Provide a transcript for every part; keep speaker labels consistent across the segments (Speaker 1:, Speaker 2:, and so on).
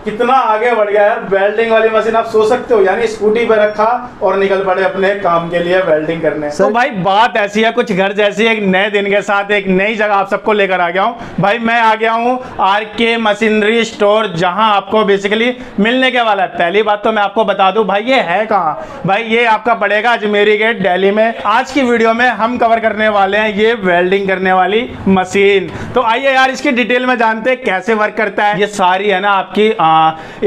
Speaker 1: कितना आगे बढ़ गया है वेल्डिंग वाली मशीन, आप सोच सकते हो। यानी स्कूटी पे रखा और निकल पड़े अपने काम के लिए वेल्डिंग करने। तो भाई बात ऐसी है, कुछ घर जैसी, एक नए दिन के साथ एक नई जगह आप सबको लेकर आ गया हूँ। भाई मैं आ गया हूँ आरके मशीनरी स्टोर, जहां आपको बेसिकली मिलने के वाला है। पहली बात तो मैं आपको बता दूं भाई ये है कहाँ। भाई ये आपका पड़ेगा अजमेरी गेट, दिल्ली में। आज की वीडियो में हम कवर करने वाले हैं ये वेल्डिंग करने वाली मशीन। तो आइए यार इसकी डिटेल में जानते हैं कैसे वर्क करता है। ये सारी है ना आपकी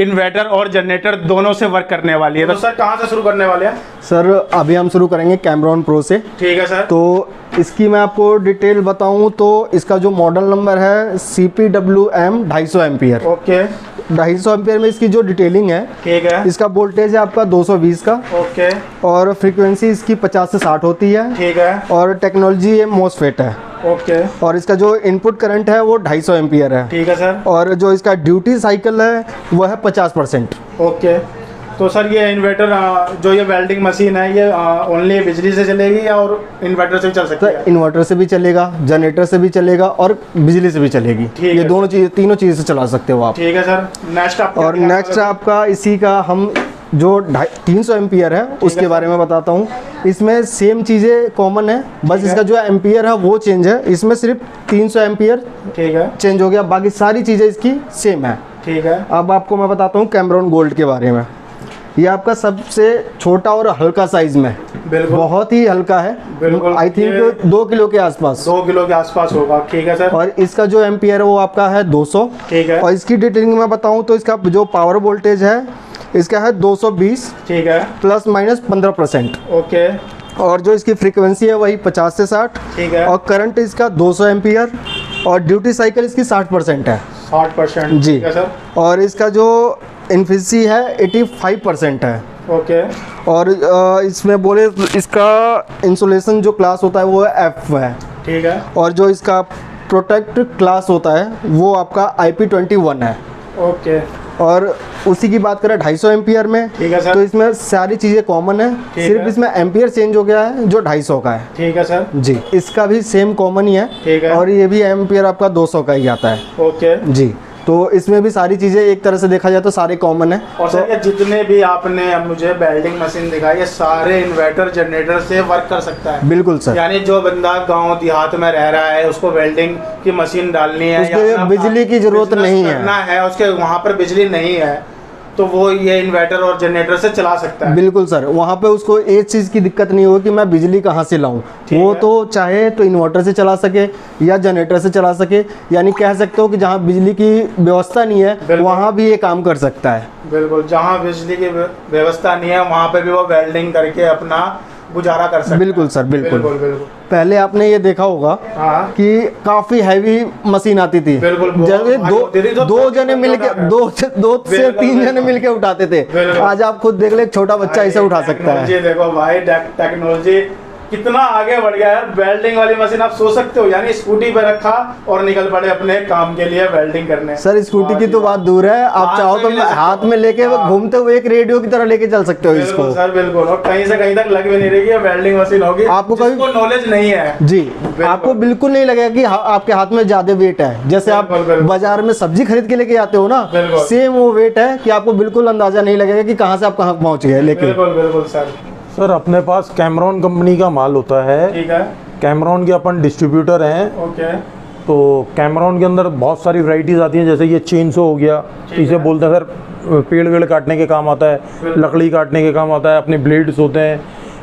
Speaker 1: इन्वर्टर और जनरेटर दोनों से वर्क करने वाली है। तो सर कहाँ से शुरू करने वाले हैं?
Speaker 2: सर अभी हम शुरू करेंगे कैमरॉन प्रो से।
Speaker 1: ठीक है सर।
Speaker 2: तो इसकी मैं आपको डिटेल बताऊं तो इसका जो मॉडल नंबर है CPWM 250 एम्पियर।
Speaker 1: ओके।
Speaker 2: 250 एम्पियर में इसकी जो डिटेलिंग है,
Speaker 1: ठीक है।
Speaker 2: इसका वोल्टेज है आपका 220 का।
Speaker 1: ओके।
Speaker 2: और फ्रीक्वेंसी इसकी 50 से 60 होती है।
Speaker 1: ठीक है।
Speaker 2: और टेक्नोलॉजी ये MOSFET है।
Speaker 1: ओके।
Speaker 2: और इसका जो इनपुट करंट है वो 250 एम्पियर है।
Speaker 1: ठीक है सर।
Speaker 2: और जो इसका ड्यूटी साइकिल है वो है 50%।
Speaker 1: ओके। तो सर ये इन्वर्टर जो ये वेल्डिंग मशीन है ये ओनली बिजली से चलेगी या और इन्वर्टर से भी चल सकती है?
Speaker 2: इन्वर्टर से भी चलेगा, जनरेटर से भी चलेगा और बिजली से भी चलेगी। ये दोनों चीज़, तीनों चीज़ से चला सकते हो आप।
Speaker 1: ठीक है सर। नेक्स्ट
Speaker 2: और नेक्स्ट आपका इसी का हम जो 300 एम्पियर है उसके बारे में बताता हूँ। इसमें सेम चीज़ें कॉमन है, बस इसका जो एम्पियर है वो चेंज है। इसमें सिर्फ 300 एम्पियर
Speaker 1: ठीक है
Speaker 2: चेंज हो गया, बाकी सारी चीज़ें इसकी सेम है।
Speaker 1: ठीक है।
Speaker 2: अब आपको मैं बताता हूँ कैमरॉन गोल्ड के बारे में। ये आपका सबसे छोटा और हल्का साइज में,
Speaker 1: बिल्कुल
Speaker 2: बहुत ही हल्का है।
Speaker 1: बिल्कुल।
Speaker 2: आई थिंक 2 किलो के आसपास,
Speaker 1: 2 किलो के आसपास होगा। ठीक है सर।
Speaker 2: और इसका जो एम्पियर है वो आपका है 200।
Speaker 1: ठीक है।
Speaker 2: और इसकी डिटेलिंग में बताऊं तो इसका जो पावर वोल्टेज है इसका है 220।
Speaker 1: ठीक है।
Speaker 2: Plus minus 15%।
Speaker 1: ओके।
Speaker 2: और जो इसकी फ्रीक्वेंसी है वही 50 से 60। ठीक है। और करंट इसका 200 एम्पियर और ड्यूटी साइकिल इसकी 60% है।
Speaker 1: 60%
Speaker 2: जी।
Speaker 1: ठीक है सर।
Speaker 2: और इसका जो इनफिशियंसी है 85% है।
Speaker 1: ओके।
Speaker 2: और इसमें बोले इसका इंसुलेशन जो क्लास होता है वो F है।
Speaker 1: ठीक है।
Speaker 2: और जो इसका प्रोटेक्ट क्लास होता है वो आपका IP21 है।
Speaker 1: ओके।
Speaker 2: और उसी की बात करें 250 एम्पियर में,
Speaker 1: ठीक है सर।
Speaker 2: तो इसमें सारी चीज़ें कॉमन है, सिर्फ इसमें एम्पियर चेंज हो गया है जो 250 का है।
Speaker 1: ठीक है सर।
Speaker 2: जी। इसका भी सेम कॉमन ही है।
Speaker 1: ठीक है।
Speaker 2: और ये भी एम्पियर आपका 200 का ही आता है।
Speaker 1: ओके
Speaker 2: जी। तो इसमें भी सारी चीज़ें एक तरह से देखा जाए तो सारे कॉमन है।
Speaker 1: और सर ये जितने भी आपने मुझे वेल्डिंग मशीन दिखाई ये सारे इन्वर्टर जनरेटर से वर्क कर सकता है?
Speaker 2: बिल्कुल सर।
Speaker 1: यानी जो बंदा गांव देहात में रह रहा है उसको वेल्डिंग की मशीन डालनी है,
Speaker 2: उसके बिजली की जरूरत नहीं है,
Speaker 1: करना है, उसके वहाँ पर बिजली नहीं है, तो वो ये इन्वर्टर और जनरेटर से चला सकता है?
Speaker 2: बिल्कुल सर। वहाँ पे उसको एक चीज़ की दिक्कत नहीं होगी कि मैं बिजली कहाँ से लाऊं। वो तो चाहे तो इन्वर्टर से चला सके या जनरेटर से चला सके, यानी कह सकते हो कि जहाँ बिजली की व्यवस्था नहीं है वहाँ भी ये काम कर सकता है।
Speaker 1: बिल्कुल। जहाँ बिजली की व्यवस्था नहीं है वहाँ पे भी वो वेल्डिंग करके अपना गुजारा कर सकते हैं।
Speaker 2: बिल्कुल सर। बिल्कुल
Speaker 1: बिल्कुल।
Speaker 2: पहले आपने ये देखा होगा कि काफी हैवी मशीन आती थी, जब दो जने मिलके दो से 3 जने मिलके उठाते थे। आज आप खुद देख ले, छोटा बच्चा इसे उठा सकता है।
Speaker 1: जी देखो भाई टेक्नोलॉजी कितना आगे बढ़ गया है। वेल्डिंग वाली मशीन आप सोच सकते हो, यानी स्कूटी पे रखा और निकल पड़े अपने काम के लिए वेल्डिंग करने।
Speaker 2: सर स्कूटी की तो बात दूर है, आप चाहो तो हाथ में लेके घूमते हुए एक रेडियो की तरह लेके चल सकते हो इसको।
Speaker 1: सर बिल्कुल। और कहीं से कहीं तक लग भी नहीं रही है वेल्डिंग मशीन होगी।
Speaker 2: आपको कभी
Speaker 1: नॉलेज नहीं है
Speaker 2: जी, आपको बिल्कुल नहीं लगेगा कि आपके हाथ में ज्यादा वेट है। जैसे आप बाजार में सब्जी खरीद के लेके आते हो ना, सेम वो वेट है कि आपको बिल्कुल अंदाजा नहीं लगेगा कि कहाँ से आप कहाँ पहुँच गए। लेकिन
Speaker 1: बिल्कुल
Speaker 3: सर अपने पास कैमरॉन कंपनी का माल होता है।
Speaker 1: ठीक है।
Speaker 3: कैमरॉन के अपन डिस्ट्रीब्यूटर हैं।
Speaker 1: ओके।
Speaker 3: तो कैमरॉन के अंदर बहुत सारी वैरायटीज़ आती हैं, जैसे ये चेनसो हो गया, इसे बोलते हैं सर पेड़ वेड़ काटने के काम आता है, लकड़ी काटने के काम आता है, अपने ब्लेड्स होते हैं।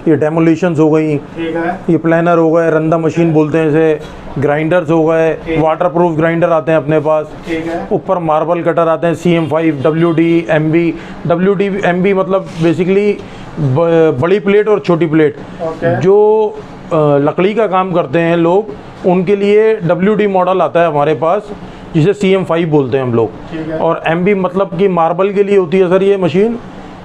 Speaker 3: ये डेमोलिशंस हो गई,
Speaker 1: ठीक है।
Speaker 3: ये प्लानर हो गए, रंदा मशीन बोलते हैं इसे, ग्राइंडर्स हो गए, वाटरप्रूफ ग्राइंडर आते हैं अपने पास।
Speaker 1: ठीक है।
Speaker 3: ऊपर मार्बल कटर आते हैं, CM5, WD, MB मतलब बेसिकली बड़ी प्लेट और छोटी प्लेट। जो लकड़ी का काम करते हैं लोग उनके लिए WD मॉडल आता है हमारे पास, जिसे CM5 बोलते हैं हम लोग। और MB मतलब कि मार्बल के लिए होती है सर ये मशीन,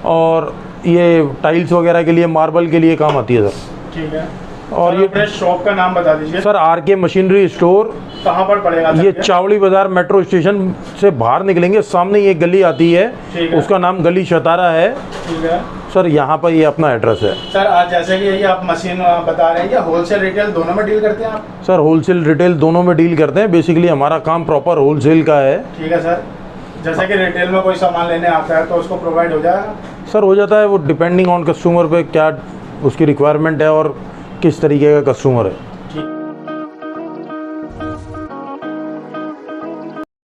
Speaker 3: और ये टाइल्स वगैरह के लिए, मार्बल के लिए काम आती है सर।
Speaker 1: ठीक है।
Speaker 3: और ये
Speaker 1: अपने शॉप का नाम बता दीजिए
Speaker 3: सर। R K machinery store.
Speaker 1: कहाँ पर पड़ेगा?
Speaker 3: ये चावड़ी बाजार मेट्रो स्टेशन से बाहर निकलेंगे, सामने ही एक गली आती है, उसका नाम गली शतारा है।
Speaker 1: ठीक है
Speaker 3: सर। यहाँ पर ये अपना एड्रेस है
Speaker 1: सर। आज जैसे कि ये आप मशीन बता रहे हैं, ये होलसेल रिटेल दोनों में डील करते हैं आप?
Speaker 3: सर होलसेल रिटेल दोनों में डील करते हैं। बेसिकली हमारा काम प्रॉपर होलसेल का है।
Speaker 1: ठीक है सर। जैसे कि रिटेल में कोई सामान लेने आता है तो उसको प्रोवाइड हो जाएगा?
Speaker 3: सर हो जाता है, वो डिपेंडिंग ऑन कस्टमर पे क्या उसकी रिक्वायरमेंट है और किस तरीके का कस्टमर है।